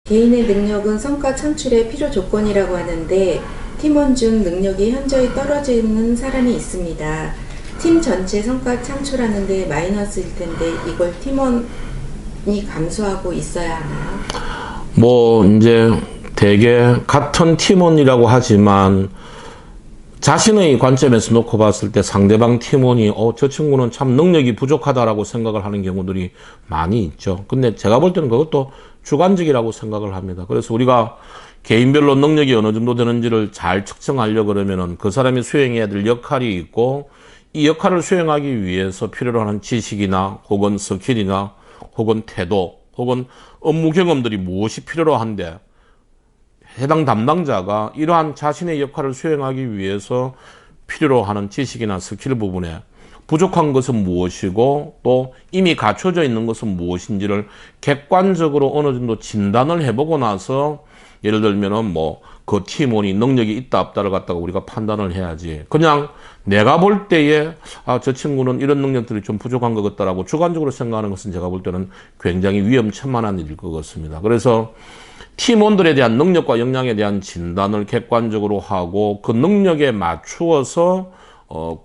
개인의 능력은 성과 창출의 필요 조건이라고 하는데 팀원 중 능력이 현저히 떨어지는 사람이 있습니다. 팀 전체 성과 창출하는 데 마이너스일 텐데 이걸 팀원이 감수하고 있어야 하나요? 이제 대개 같은 팀원이라고 하지만 자신의 관점에서 놓고 봤을 때 상대방 팀원이 저 친구는 참 능력이 부족하다라고 생각을 하는 경우들이 많이 있죠. 근데 제가 볼 때는 그것도 주관적이라고 생각을 합니다. 그래서 우리가 개인별로 능력이 어느 정도 되는지를 잘 측정하려고 그러면은 그 사람이 수행해야 될 역할이 있고, 이 역할을 수행하기 위해서 필요로 하는 지식이나 혹은 스킬이나 혹은 태도 혹은 업무 경험들이 무엇이 필요로 한데, 해당 담당자가 이러한 자신의 역할을 수행하기 위해서 필요로 하는 지식이나 스킬 부분에 부족한 것은 무엇이고 또 이미 갖춰져 있는 것은 무엇인지를 객관적으로 어느 정도 진단을 해보고 나서, 예를 들면은 그 팀원이 능력이 있다 없다를 갖다가 우리가 판단을 해야지, 그냥 내가 볼 때에 저 친구는 이런 능력들이 좀 부족한 것 같다라고 주관적으로 생각하는 것은 제가 볼 때는 굉장히 위험천만한 일일 것 같습니다. 그래서 팀원들에 대한 능력과 역량에 대한 진단을 객관적으로 하고 그 능력에 맞추어서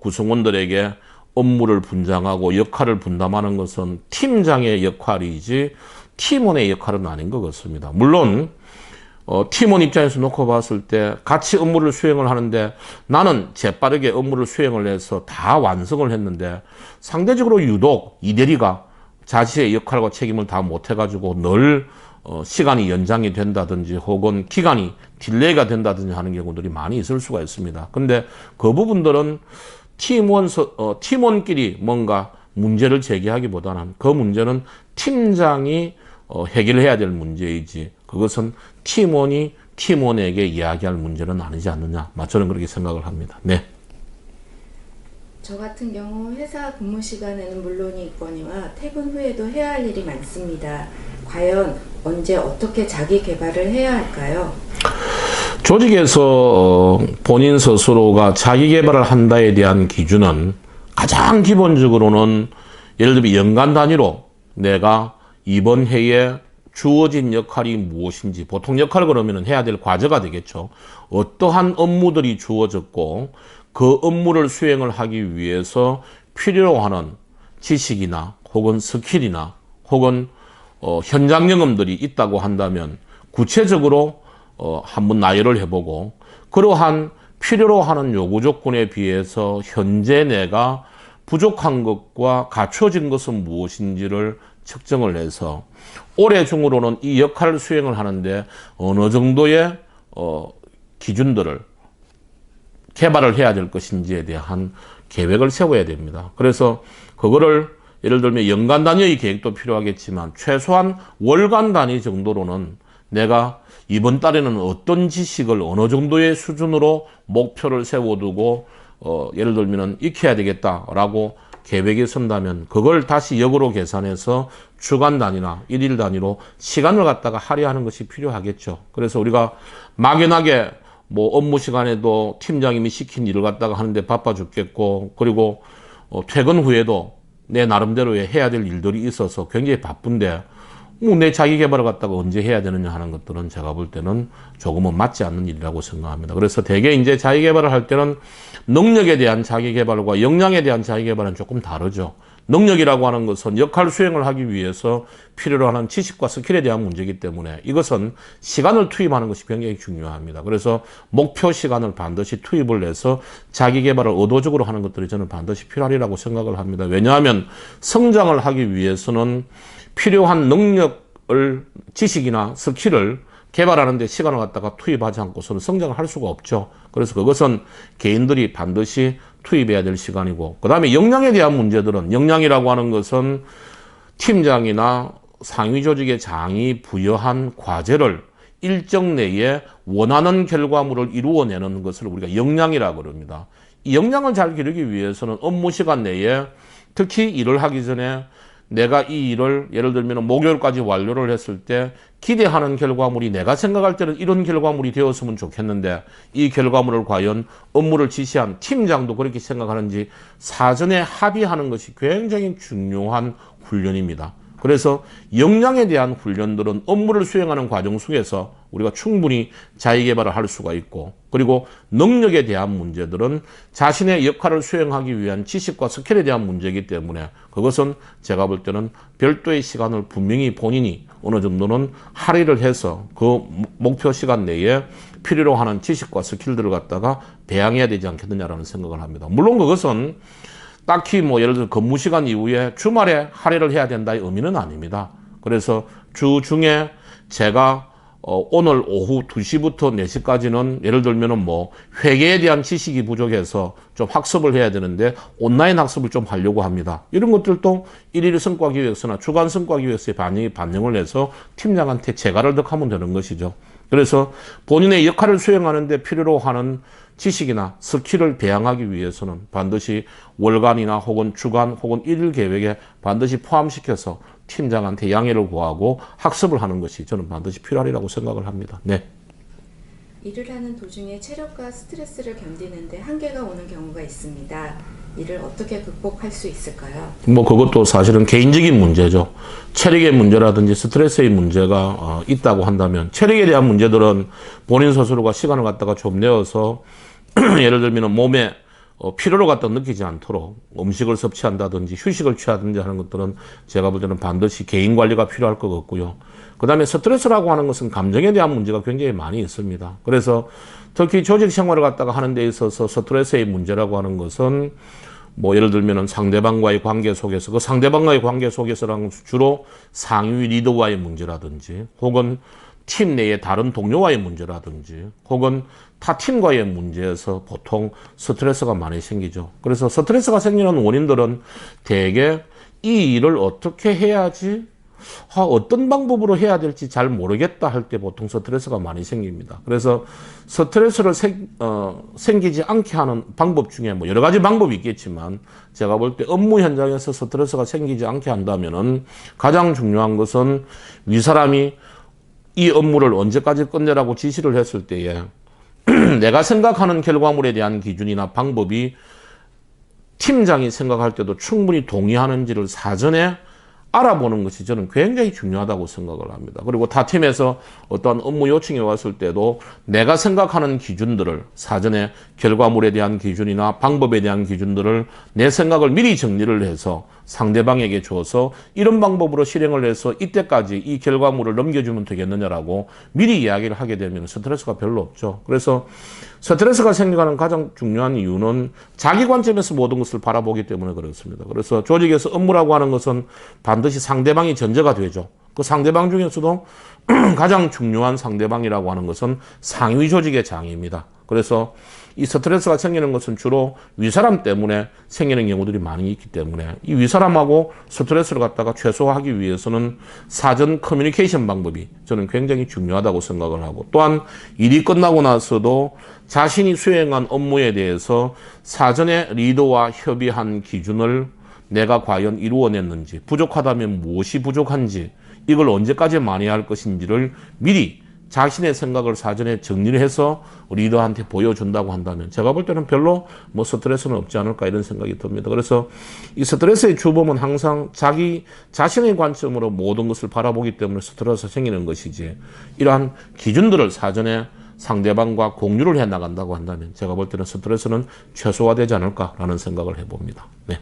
구성원들에게 업무를 분장하고 역할을 분담하는 것은 팀장의 역할이지 팀원의 역할은 아닌 것 같습니다. 물론 팀원 입장에서 놓고 봤을 때 같이 업무를 수행을 하는데 나는 재빠르게 업무를 수행을 해서 다 완성을 했는데 상대적으로 유독 이 대리가 자신의 역할과 책임을 다 못해가지고 늘 시간이 연장이 된다든지 혹은 기간이 딜레이가 된다든지 하는 경우들이 많이 있을 수가 있습니다. 근데 그 부분들은 팀원끼리 뭔가 문제를 제기하기보다는 그 문제는 팀장이 해결해야 될 문제이지, 그것은 팀원이 팀원에게 이야기할 문제는 아니지 않느냐, 저는 그렇게 생각을 합니다. 네. 저 같은 경우 회사 근무 시간에는 물론이거니와 퇴근 후에도 해야 할 일이 많습니다. 과연 언제 어떻게 자기 개발을 해야 할까요? 조직에서 본인 스스로가 자기 개발을 한다에 대한 기준은 가장 기본적으로는, 예를 들면 연간 단위로 내가 이번 해에 주어진 역할이 무엇인지, 보통 역할 그러면 해야 될 과제가 되겠죠. 어떠한 업무들이 주어졌고 그 업무를 수행을 하기 위해서 필요로 하는 지식이나 혹은 스킬이나 혹은 현장 경험들이 있다고 한다면 구체적으로 한번 나열을 해보고, 그러한 필요로 하는 요구 조건에 비해서 현재 내가 부족한 것과 갖춰진 것은 무엇인지를 측정을 해서 올해 중으로는 이 역할을 수행을 하는데 어느 정도의 기준들을 개발을 해야 될 것인지에 대한 계획을 세워야 됩니다. 그래서 그거를 예를 들면 연간 단위의 계획도 필요하겠지만 최소한 월간 단위 정도로는 내가 이번 달에는 어떤 지식을 어느 정도의 수준으로 목표를 세워두고 예를 들면 익혀야 되겠다라고 계획이 선다면 그걸 다시 역으로 계산해서 주간 단위나 일일 단위로 시간을 갖다가 할애하는 것이 필요하겠죠. 그래서 우리가 막연하게 업무 시간에도 팀장님이 시킨 일을 갖다가 하는데 바빠 죽겠고, 그리고 퇴근 후에도 내 나름대로의 해야 될 일들이 있어서 굉장히 바쁜데 내 자기 개발을 갖다가 언제 해야 되느냐 하는 것들은 제가 볼 때는 조금은 맞지 않는 일이라고 생각합니다. 그래서 대개 이제 자기 개발을 할 때는 능력에 대한 자기 개발과 역량에 대한 자기 개발은 조금 다르죠. 능력이라고 하는 것은 역할 수행을 하기 위해서 필요로 하는 지식과 스킬에 대한 문제이기 때문에 이것은 시간을 투입하는 것이 굉장히 중요합니다. 그래서 목표 시간을 반드시 투입을 해서 자기 개발을 의도적으로 하는 것들이 저는 반드시 필요하리라고 생각을 합니다. 왜냐하면 성장을 하기 위해서는 필요한 능력을, 지식이나 스킬을 개발하는 데 시간을 갖다가 투입하지 않고서는 성장을 할 수가 없죠. 그래서 그것은 개인들이 반드시 투입해야 될 시간이고, 그 다음에 역량에 대한 문제들은, 역량이라고 하는 것은 팀장이나 상위 조직의 장이 부여한 과제를 일정 내에 원하는 결과물을 이루어내는 것을 우리가 역량이라고 그럽니다. 이 역량을 잘 기르기 위해서는 업무 시간 내에 특히 일을 하기 전에 내가 이 일을 예를 들면 목요일까지 완료를 했을 때 기대하는 결과물이 내가 생각할 때는 이런 결과물이 되었으면 좋겠는데 이 결과물을 과연 업무를 지시한 팀장도 그렇게 생각하는지 사전에 합의하는 것이 굉장히 중요한 훈련입니다. 그래서 역량에 대한 훈련들은 업무를 수행하는 과정 속에서 우리가 충분히 자기개발을 할 수가 있고, 그리고 능력에 대한 문제들은 자신의 역할을 수행하기 위한 지식과 스킬에 대한 문제이기 때문에 그것은 제가 볼 때는 별도의 시간을 분명히 본인이 어느 정도는 할애를 해서 그 목표 시간 내에 필요로 하는 지식과 스킬들을 갖다가 배양해야 되지 않겠느냐라는 생각을 합니다. 물론 그것은 딱히 뭐 예를 들어 근무 시간 이후에 주말에 할애를 해야 된다의 의미는 아닙니다. 그래서 주 중에 제가 오늘 오후 2시부터 4시까지는 예를 들면은 뭐 회계에 대한 지식이 부족해서 좀 학습을 해야 되는데 온라인 학습을 좀 하려고 합니다. 이런 것들도 일일 성과 기획서나 주간 성과 기획서에 반영을 해서 팀장한테 재가를 득하면 되는 것이죠. 그래서 본인의 역할을 수행하는 데 필요로 하는 지식이나 스킬을 배양하기 위해서는 반드시 월간이나 혹은 주간 혹은 일일 계획에 반드시 포함시켜서 팀장한테 양해를 구하고 학습을 하는 것이 저는 반드시 필요하리라고 생각을 합니다. 네. 일을 하는 도중에 체력과 스트레스를 견디는데 한계가 오는 경우가 있습니다. 이를 어떻게 극복할 수 있을까요? 뭐 그것도 사실은 개인적인 문제죠. 체력의 문제라든지 스트레스의 문제가 있다고 한다면 체력에 대한 문제들은 본인 스스로가 시간을 갖다가 좀 내어서 예를 들면 몸에 피로를 갖다 느끼지 않도록 음식을 섭취한다든지 휴식을 취하든지 하는 것들은 제가 볼 때는 반드시 개인 관리가 필요할 것 같고요. 그 다음에 스트레스라고 하는 것은 감정에 대한 문제가 굉장히 많이 있습니다. 그래서 특히 조직 생활을 갖다가 하는 데 있어서 스트레스의 문제라고 하는 것은 뭐 예를 들면은 상대방과의 관계 속에서 그 상대방과의 관계 속에서랑 주로 상위 리더와의 문제라든지 혹은 팀 내의 다른 동료와의 문제라든지 혹은 타 팀과의 문제에서 보통 스트레스가 많이 생기죠. 그래서 스트레스가 생기는 원인들은 대개 이 일을 어떻게 해야지 어떤 방법으로 해야 될지 잘 모르겠다 할 때 보통 스트레스가 많이 생깁니다. 그래서 스트레스를 생기지 않게 하는 방법 중에 뭐 여러 가지 방법이 있겠지만 제가 볼 때 업무 현장에서 스트레스가 생기지 않게 한다면은 가장 중요한 것은 윗사람이 이 업무를 언제까지 끝내라고 지시를 했을 때에 내가 생각하는 결과물에 대한 기준이나 방법이 팀장이 생각할 때도 충분히 동의하는지를 사전에 알아보는 것이 저는 굉장히 중요하다고 생각을 합니다. 그리고 타 팀에서 어떤 업무 요청이 왔을 때도 내가 생각하는 기준들을 사전에 결과물에 대한 기준이나 방법에 대한 기준들을 내 생각을 미리 정리를 해서 상대방에게 줘서 이런 방법으로 실행을 해서 이때까지 이 결과물을 넘겨주면 되겠느냐라고 미리 이야기를 하게 되면 스트레스가 별로 없죠. 그래서 스트레스가 생겨가는 가장 중요한 이유는 자기 관점에서 모든 것을 바라보기 때문에 그렇습니다. 그래서 조직에서 업무라고 하는 것은 반드시 상대방이 전제가 되죠. 그 상대방 중에서도 가장 중요한 상대방이라고 하는 것은 상위 조직의 장입니다. 그래서 이 스트레스가 생기는 것은 주로 윗사람 때문에 생기는 경우들이 많이 있기 때문에 이 윗사람하고 스트레스를 갖다가 최소화하기 위해서는 사전 커뮤니케이션 방법이 저는 굉장히 중요하다고 생각을 하고, 또한 일이 끝나고 나서도 자신이 수행한 업무에 대해서 사전에 리더와 협의한 기준을 내가 과연 이루어냈는지, 부족하다면 무엇이 부족한지, 이걸 언제까지 만회할 것인지를 미리 자신의 생각을 사전에 정리를 해서 리더한테 보여준다고 한다면 제가 볼 때는 별로 뭐 스트레스는 없지 않을까 이런 생각이 듭니다. 그래서 이 스트레스의 주범은 항상 자기 자신의 관점으로 모든 것을 바라보기 때문에 스트레스가 생기는 것이지, 이러한 기준들을 사전에 상대방과 공유를 해 나간다고 한다면 제가 볼 때는 스트레스는 최소화되지 않을까라는 생각을 해봅니다. 네.